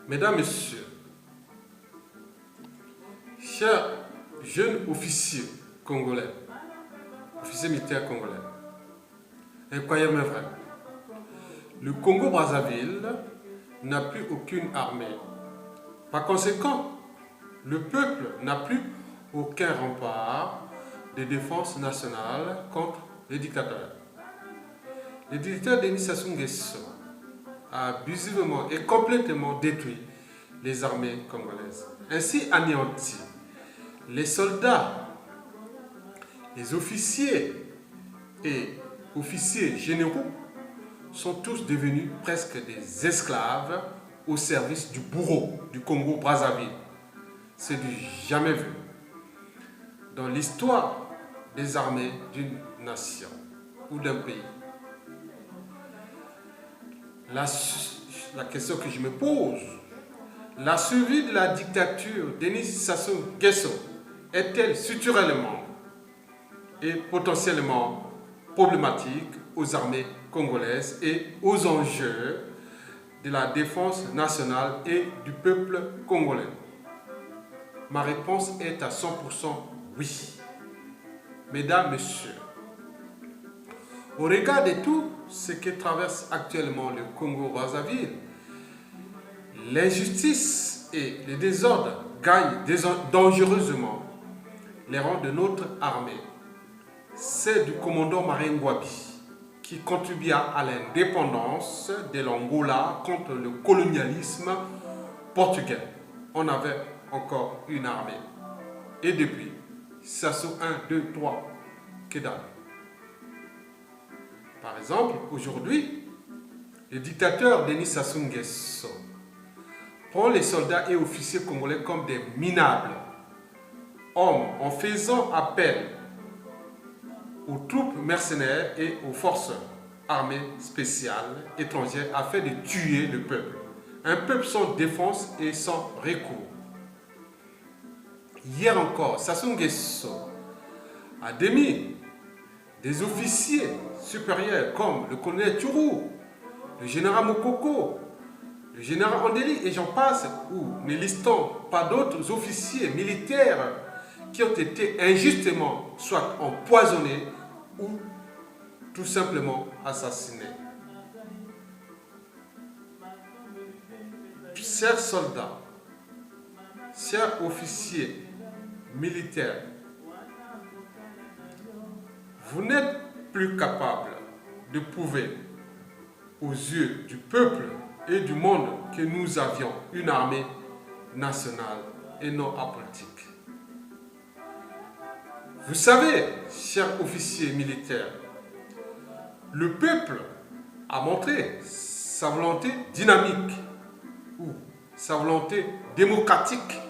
Mesdames, Messieurs, chers jeunes officiers congolais, officiers militaires congolais, incroyable mais vrai, le Congo-Brazzaville n'a plus aucune armée. Par conséquent, le peuple n'a plus aucun rempart de défense nationale contre les dictateurs. Le dictateur Denis Sassou Nguesso a abusivement et complètement détruit les armées congolaises. Ainsi anéanti, les soldats, les officiers et officiers généraux sont tous devenus presque des esclaves au service du bourreau du Congo-Brazzaville. C'est du jamais vu dans l'histoire des armées d'une nation ou d'un pays. La question que je me pose, la survie de la dictature Denis Sassou Nguesso est-elle structurellement et potentiellement problématique aux armées congolaises et aux enjeux de la défense nationale et du peuple congolais? Ma réponse est à 100% oui. Mesdames, Messieurs, au regard de tout ce que traverse actuellement le Congo-Brazzaville, l'injustice et le désordre gagnent dangereusement les rangs de notre armée. C'est du commandant Martin Ngouabi qui contribua à l'indépendance de l'Angola contre le colonialisme portugais. On avait encore une armée. Et depuis, Sassou 1, 2, 3, que dalle. Par exemple, aujourd'hui, le dictateur Denis Sassou Nguesso prend les soldats et officiers congolais comme des minables hommes en faisant appel aux troupes mercenaires et aux forces armées spéciales étrangères afin de tuer le peuple. Un peuple sans défense et sans recours. Hier encore, Sassou Nguesso a démis des officiers supérieurs comme le colonel Tourou, le général Mokoko, le général Andeli et j'en passe, ou ne listons pas d'autres officiers militaires qui ont été injustement soit empoisonnés ou tout simplement assassinés. Chers soldats, chers officiers militaires, vous n'êtes plus capables de prouver aux yeux du peuple et du monde que nous avions une armée nationale et non apolitique. Vous savez, chers officiers militaires, le peuple a montré sa volonté dynamique ou sa volonté démocratique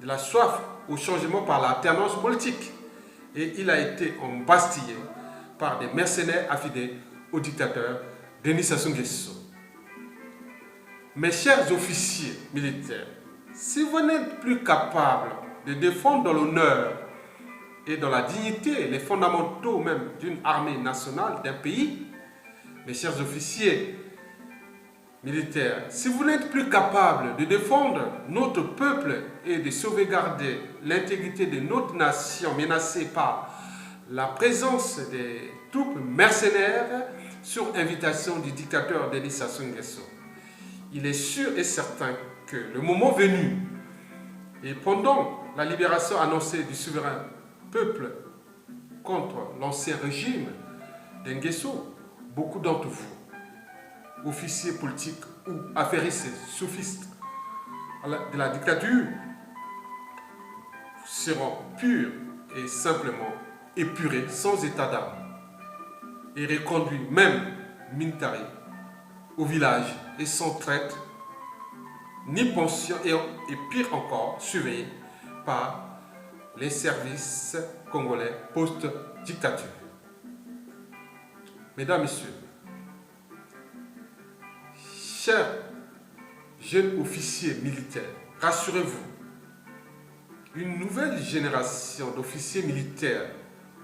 de la soif au changement par l'alternance politique. Et il a été embastillé par des mercenaires affidés au dictateur Denis Sassou Nguesso. Mes chers officiers militaires, si vous n'êtes plus capables de défendre dans l'honneur et dans la dignité les fondamentaux même d'une armée nationale, d'un pays, mes chers officiers militaires, si vous n'êtes plus capables de défendre notre peuple et de sauvegarder l'intégrité de notre nation menacée par la présence des troupes mercenaires sur invitation du dictateur Denis Sassou Nguesso, il est sûr et certain que le moment venu, et pendant la libération annoncée du souverain peuple contre l'ancien régime d'Nguesso, beaucoup d'entre vous, officiers politiques ou affairistes soufistes de la dictature, seront purs et simplement épurés sans état d'âme et reconduits même militari au village et sans traite ni pension et pire encore surveillés par les services congolais post-dictature. Mesdames, Messieurs, chers jeunes officiers militaires, rassurez-vous, une nouvelle génération d'officiers militaires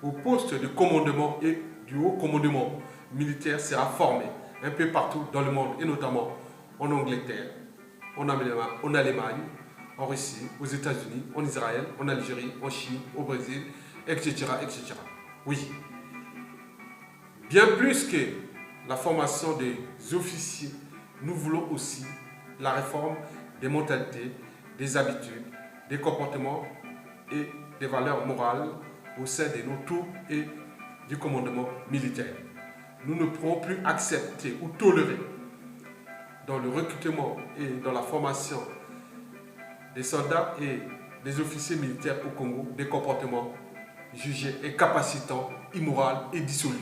au poste de commandement et du haut commandement militaire sera formée un peu partout dans le monde et notamment en Angleterre, en Allemagne, en Russie, aux États-Unis, en Israël, en Algérie, en Chine, au Brésil, etc., etc. Oui. Bien plus que la formation des officiers, nous voulons aussi la réforme des mentalités, des habitudes, des comportements et des valeurs morales au sein de nos troupes et du commandement militaire. Nous ne pourrons plus accepter ou tolérer dans le recrutement et dans la formation des soldats et des officiers militaires au Congo des comportements jugés incapacitants, immoraux et dissolus.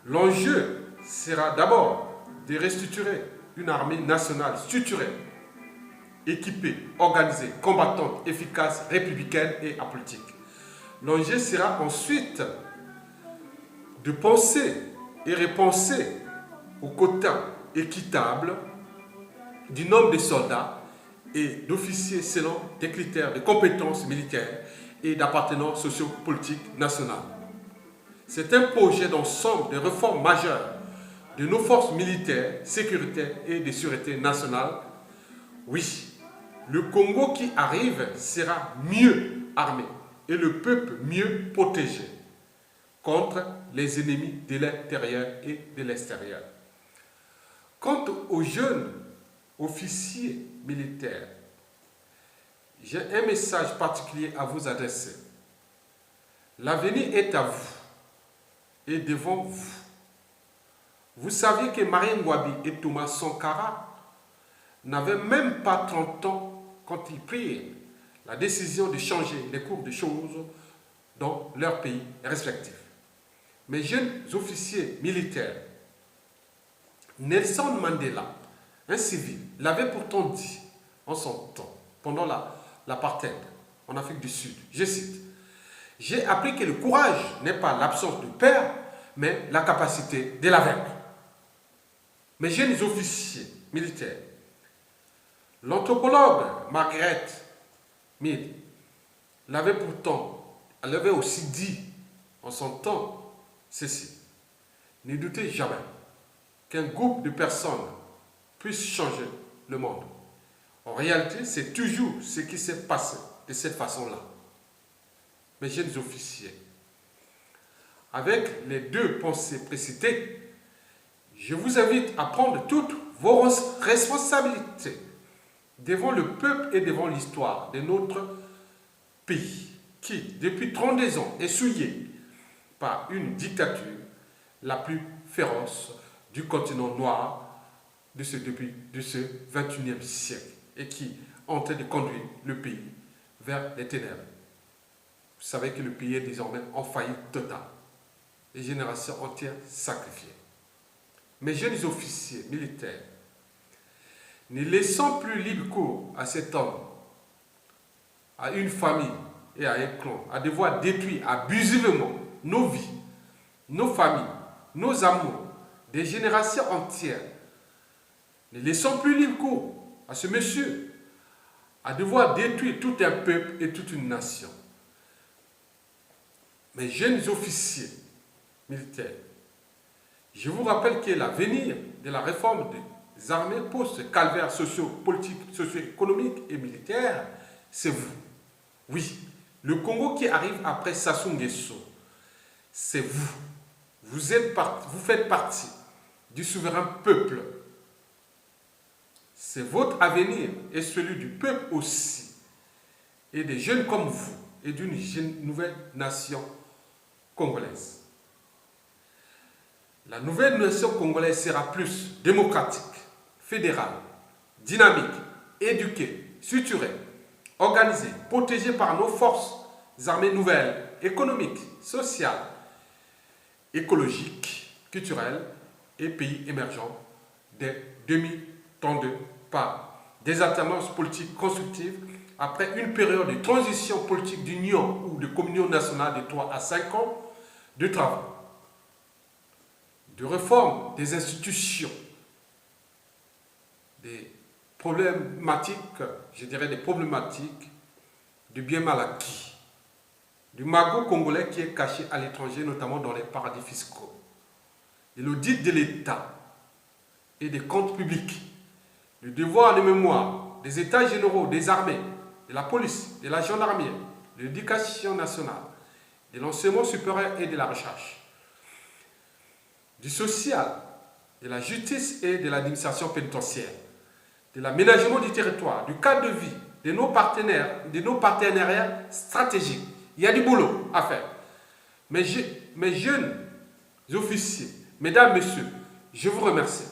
L'enjeu sera d'abord de restructurer une armée nationale structurée, équipée, organisée, combattante, efficace, républicaine et apolitique. L'enjeu sera ensuite de penser et repenser au quota équitable du nombre de soldats et d'officiers selon des critères de compétences militaires et d'appartenance sociopolitique nationale. C'est un projet d'ensemble de réformes majeures de nos forces militaires, sécuritaires et de sûreté nationale. Oui, le Congo qui arrive sera mieux armé et le peuple mieux protégé contre les ennemis de l'intérieur et de l'extérieur. Quant aux jeunes officiers militaires, j'ai un message particulier à vous adresser. L'avenir est à vous et devant vous. Vous saviez que Marien Ngouabi et Thomas Sankara n'avaient même pas 30 ans quand ils prirent la décision de changer les cours des choses dans leur pays respectifs. Mes jeunes officiers militaires, Nelson Mandela, un civil, l'avait pourtant dit en son temps, pendant l'apartheid en Afrique du Sud, je cite, « J'ai appris que le courage n'est pas l'absence de peur, mais la capacité de la vaincre. » Mes jeunes officiers militaires, l'anthropologue Margaret Mead elle avait aussi dit en son temps ceci, « Ne doutez jamais qu'un groupe de personnes puisse changer le monde. En réalité, c'est toujours ce qui s'est passé de cette façon-là. » Mes jeunes officiers, avec les deux pensées précitées, je vous invite à prendre toutes vos responsabilités devant le peuple et devant l'histoire de notre pays qui, depuis 32 ans, est souillé par une dictature la plus féroce du continent noir de ce 21e siècle et qui est en train de conduire le pays vers les ténèbres. Vous savez que le pays est désormais en faillite totale. Les générations entières sacrifiées. Mes jeunes officiers militaires, ne laissons plus libre cours à cet homme, à une famille et à un clan, à devoir détruire abusivement nos vies, nos familles, nos amours, des générations entières. Ne laissons plus libre cours à ce monsieur, à devoir détruire tout un peuple et toute une nation. Mes jeunes officiers militaires, je vous rappelle que l'avenir de la réforme des armées post-calvaire socio-politique, socio-économique et militaire, c'est vous. Oui, le Congo qui arrive après Sassou Nguesso, c'est vous. Vous faites partie du souverain peuple. C'est votre avenir et celui du peuple aussi, et des jeunes comme vous, et d'une nouvelle nation congolaise. La nouvelle nation congolaise sera plus démocratique, fédérale, dynamique, éduquée, structurée, organisée, protégée par nos forces armées nouvelles, économiques, sociales, écologiques, culturelles et pays émergents dès 2032 par des alternances politiques constructives après une période de transition politique d'union ou de communion nationale de 3 à 5 ans de travaux, de réforme des institutions, des problématiques, je dirais des problématiques du bien mal acquis, du magot congolais qui est caché à l'étranger, notamment dans les paradis fiscaux, de l'audit de l'État et des comptes publics, le devoir de mémoire des États généraux, des armées, de la police, de la gendarmerie, de l'éducation nationale, de l'enseignement supérieur et de la recherche, du social, de la justice et de l'administration pénitentiaire, de l'aménagement du territoire, du cadre de vie, de nos partenaires, de nos partenariats stratégiques. Il y a du boulot à faire. Mes jeunes officiers, mesdames, messieurs, je vous remercie.